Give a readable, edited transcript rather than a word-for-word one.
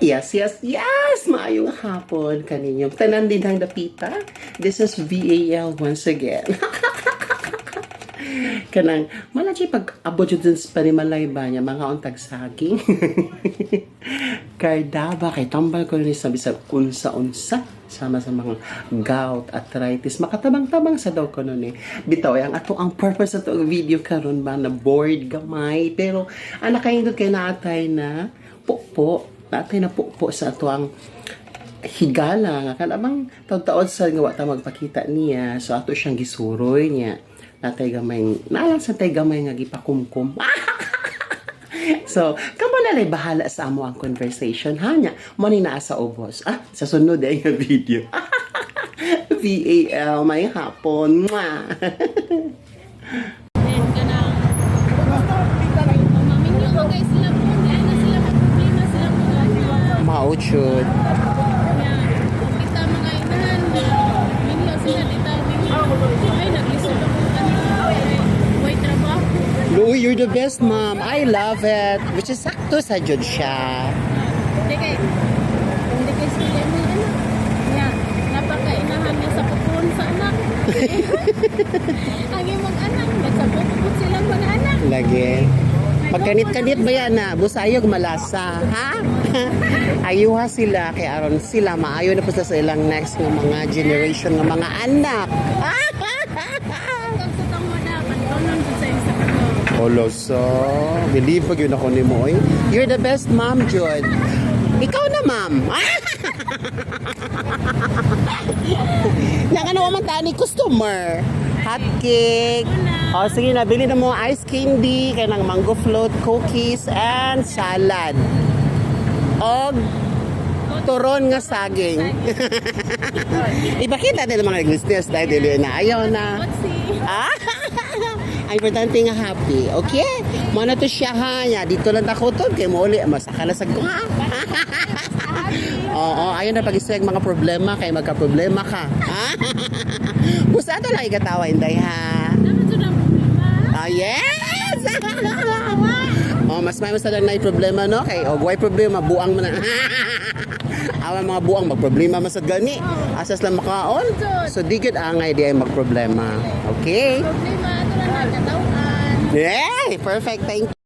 Yes, yes, yes! Maayong hapon kaninyong tanan din ang dapita. This is VAL once again. Kanang, malaki pag-abot yun dun sa panimalay ba niya, mga untag saging. Kardaba, kay tambal ko rin sa bisag unsa-unsa. Sama sa mga gout, arthritis, makatabang-tabang sa daw ko nun eh. Bitaw, ang ato ang purpose sa itong video karon ba na bored gamay. Pero, anak kayo doon kay naatay na pupo. Naatay na pupo sa ato ang higala. Nga kanabang taon-taon sa nga wata magpakita niya. So, ato siyang gisuroy niya. Natay gamay, naalang sa tay gamay nga gipakumkum. So, kamo na lay bahala sa amo ang conversation, ha nya. Mo ni naa sa ubos. Sa sunod ay nga video. VAL, may hapon. Mwah! Mauchud. Louie, you're the best, mom. I love it. Which is sakto sa jud siya. Hindi kay sila mo ano. Yan, napakainahan niya sa pupun sa anak. Ang imong anak, nagsapupuput silang mga anak. Lagi. Pagkanit-kanit ba yan na? Busayog malasa, ha? Ayuha sila, kay aron sila maayo na po sa ilang next ng mga generation ng mga anak. Hanggang sa tang madapan, doon sa isa ko. Olo, so, believe pag yun ako ni mo, eh. You're the best mom, Jud. Ikaw na, ma'am. Nang ano man tayo ni customer. Hot cake. O, sige na, bili na mo ice candy, kaya ng mango float, cookies, and salad. O, turon nga saging. Ipakita din ang mga nag-business dahil dili na. Ayaw na. Ang importante nga happy. Okay? Muna to siya ha niya. Dito lang ako to. Kaya mo uli. Masaka na sa ha? Oo, ayun na pag-isag mga problema. Kaya magka-problema ka. Busa ito lang ikatawa, Inday ha? Naman ito ng problema. Yes! Mas may mas lang na problema, no? Kaya, why problema? Buang mo na. Awan mga buang magproblema masad gani. Asas lang makaon. So di gud angay di ay magproblema. Okay? Problema ito lang nagkatauhan. Yay! Perfect. Thank you.